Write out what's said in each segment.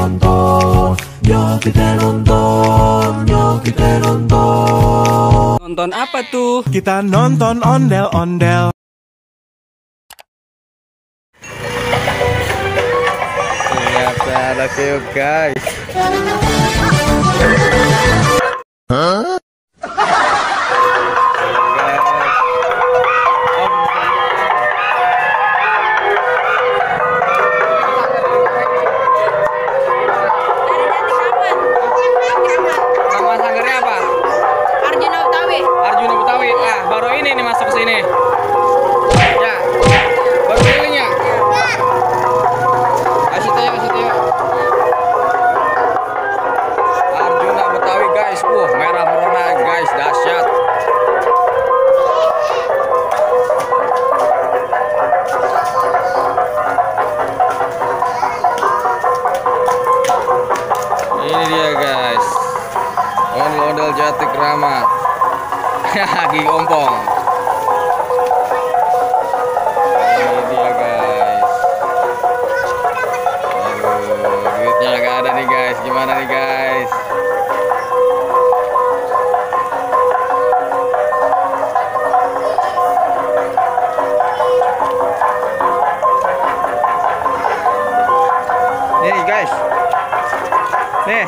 nonton, yuk kita nonton, yuk kita nonton. Nonton apa tuh? Kita nonton ondel-ondel. Ternyata ada keok guys. Hah? Nama sanggarnya apa? Arjuna Betawi. Arjuna Betawi. Ah, baru ini nih masuk ke sini. Ya. Baru keliling ya. Kasih tahu, kasih tahu. Arjuna Betawi guys. Merah merona guys, dahsyat. Ini dia guys. Ondel-ondel Jati Kramat. Gigi ompong. Ini dia guys. Aduh, duitnya gak ada nih guys. Gimana nih guys? Nih guys. Nih.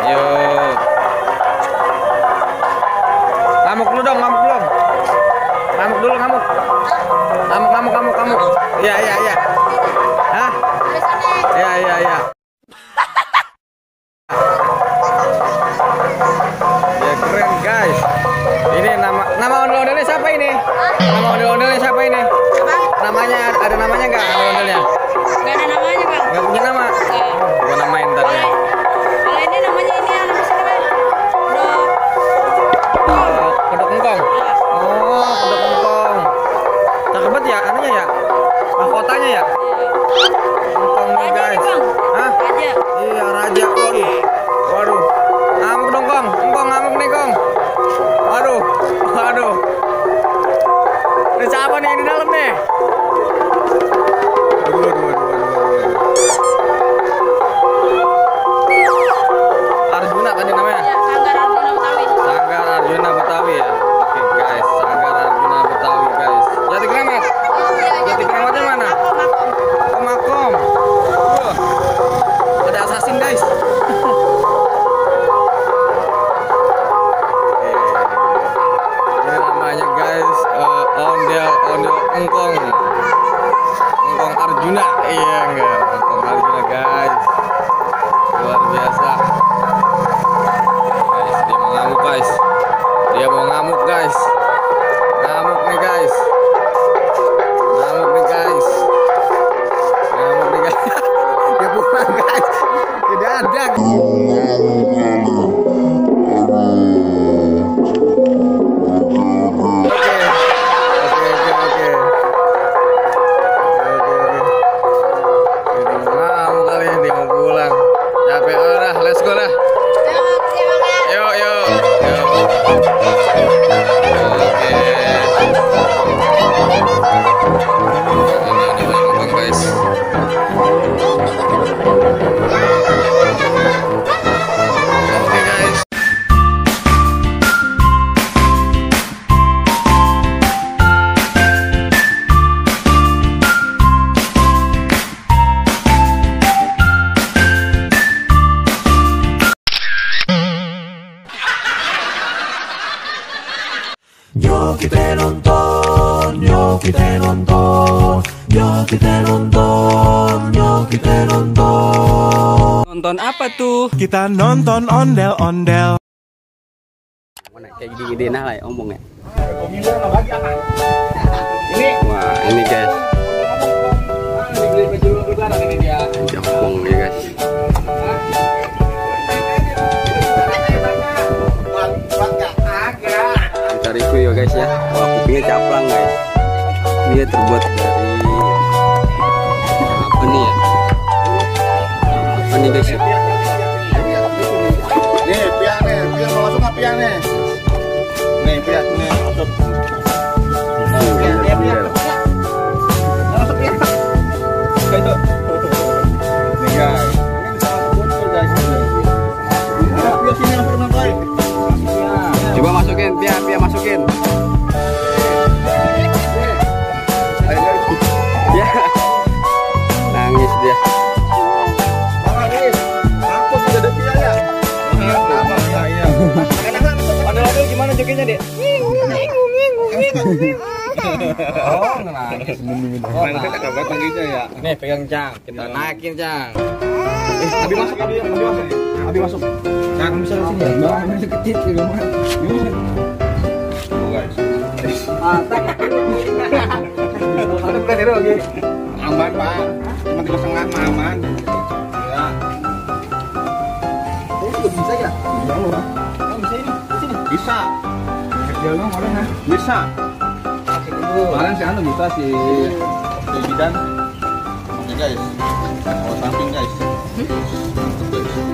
Yuk. Ngamuk dulu dong, ngamuk dulu. Ngamuk dulu, ngamuk. Ngamuk. Iya. Hah? Iya. Ya keren guys. Ini nama ondel-ondelnya siapa ini? Nama ondel-ondelnya siapa ini? Namanya ada namanya nggak ondel-ondelnya? Gak ada namanya bang. Nggak punya nama? Gua namain ntar ya. Kalau ini namanya ini apa sih namanya? Kedok engkong. Oh, kedok engkong. Cakep banget ya anunya ya. Mahkotanya ya. Engkong nih guys. Hah? Raja. Iya raja. Waduh. Ngamuk dong kong. Engkong ngamuk nih kong. Waduh. Ini siapa nih di dalam nih? Aduh. Arjuna tadi namanya. Ya, Sanggar Arjuna Betawi. Sanggar Arjuna Betawi ya. Oke guys, Sanggar Arjuna Betawi guys. Jati Kramat. Jati Kramatnya mana? Oh, Makom. Ada assassin guys. Ini namanya guys ondel engkong. Engkong Arjuna. Iya enggak? Engkong Arjuna guys. Luar biasa. Dia mau ngamuk guys. Ngamuk nih guys. Dia pulang guys. Tidak ada. Oke. Dia mau ngamuk kali ini, dia mau pulang. Capek udah, let's go lah. Yuk. Oke. Guys. Oke guys. Yuk kita nonton, yuk kita nonton, yuk kita nonton, yuk kita nonton. Nonton apa tuh? Kita nonton ondel-ondel. Kayak gini nah lah ya omongnya. Wah ini guys. Jepong nih guys. Kita review ya guys ya. Wah kupingnya caplang guys. Dia terbuat dari apa nih ya? Apa nih guys ya? Nih, pian mau masuk nggak pian nih? Nih, pian nih masuk. jogetnya, Dek? Oh, nangis. Main kita kabar tangisnya ya. Nih, pegang Cang. Kita naikin, Cang. Abi masuk, Abi masuk. Abi masuk. Cang, bisa di sini ya? Bang, ini kecil di rumah. Oh, guys. Ada berani lagi. Aman, Pak. Cuma 3,5 aman. Ya. Ini juga bisa ya? Bisa loh. Oh, bisa ini. Sini. Bisa. Kecil dong, orang ya. Bisa. Kemarin si Anu bisa si bidan. Oke guys. Oh, samping guys.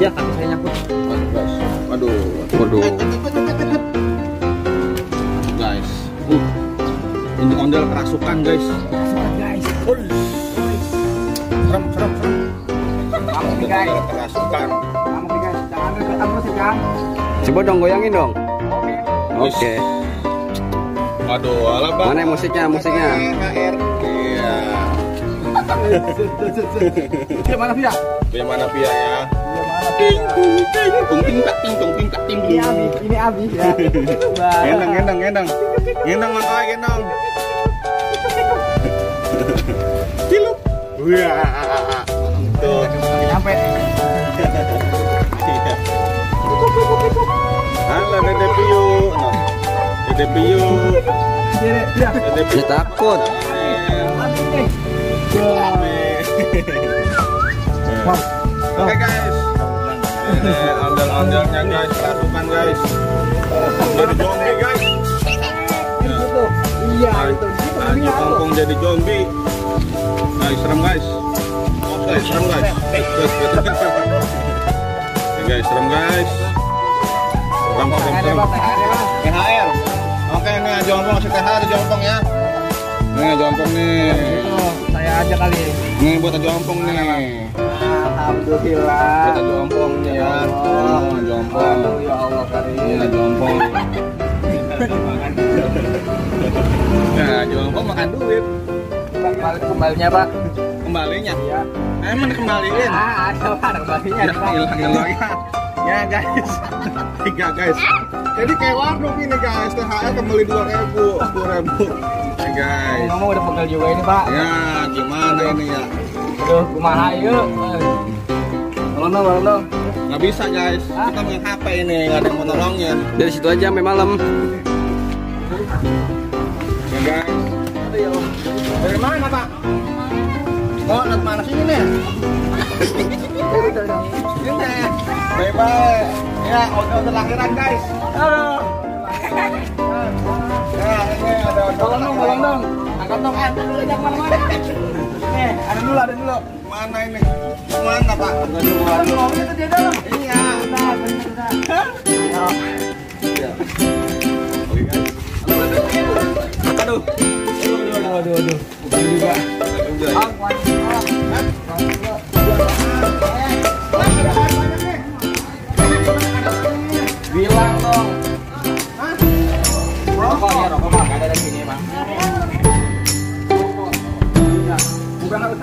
Ya, tapi saya nyangkut. Aduh guys. Waduh. Guys. Ini ondel kerasukan guys. Guys. Serem. Kamu nih, guys. Ondel kerasukan. Kamu nih, guys. Jangan deket aku sih, Cang. Coba dong goyangin dong. Wis. Oke. Waduh, ala Bang. Mana musiknya? HR. Iya. Dia mana Pia? Biar mana Pia ya? Dia mana Ting Pia? tung ting tak ting tung ting tak ting. Ini Abi, ya. Gendong. Gendong Mang Oi, gendong. Cilup. Wah. Tuh. Nyampe. Halo Dede Piyu. Dede Piyu. Dia. Dede Piyu. Dia takut. Oke guys. Ini ondel-ondelnya guys, kerasukan guys. Jadi zombie guys. Iya, itu. Lagi kampung jadi zombie. Guys, serem guys. Oke, serem guys. Oke guys, serem guys. Serem. THR. Oke, ini jompong kasih THR jompong ya. Ini jompong nih. Saya aja kali. Ini buat jompong nih. Alhamdulillah. Buat jompong nih ya. Jompong. Ya Allah karim. Ini jompong. Nah, jompong makan duit. Kembalinya, Pak. Kembalinya. Iya. Emang dikembaliin. Ada Pak, kembalinya. Ya, hilang lagi. Ya guys. 3 guys. Jadi kayak warung ini guys. THR kembali 2.000, 10.000. Ya guys. Ngomong udah pegel juga ini, Pak. Ya, gimana ini ya? Aduh, kumaha yuk. Tolong dong. Nggak bisa guys. Kita main HP ini, nggak ada yang mau nolongin. Dari situ aja sampai malam. Ya guys. Dari mana Pak? Oh, dari mana sih ini? Ini. Bye-bye. Ya, udah lahiran guys. Halo. Ya, ini ada Tolong dong. Angkat dong, dulu jangan kemana-mana. Nih, ada dulu. mana ini? Mana Pak? Aduh, ngomongnya tuh dia dong. Iya. Benar. Iya. Oke guys. Aduh. Aduh. Bukan juga. Bilang dong. Rokok mah ada di sini, Bang. Bukan harus.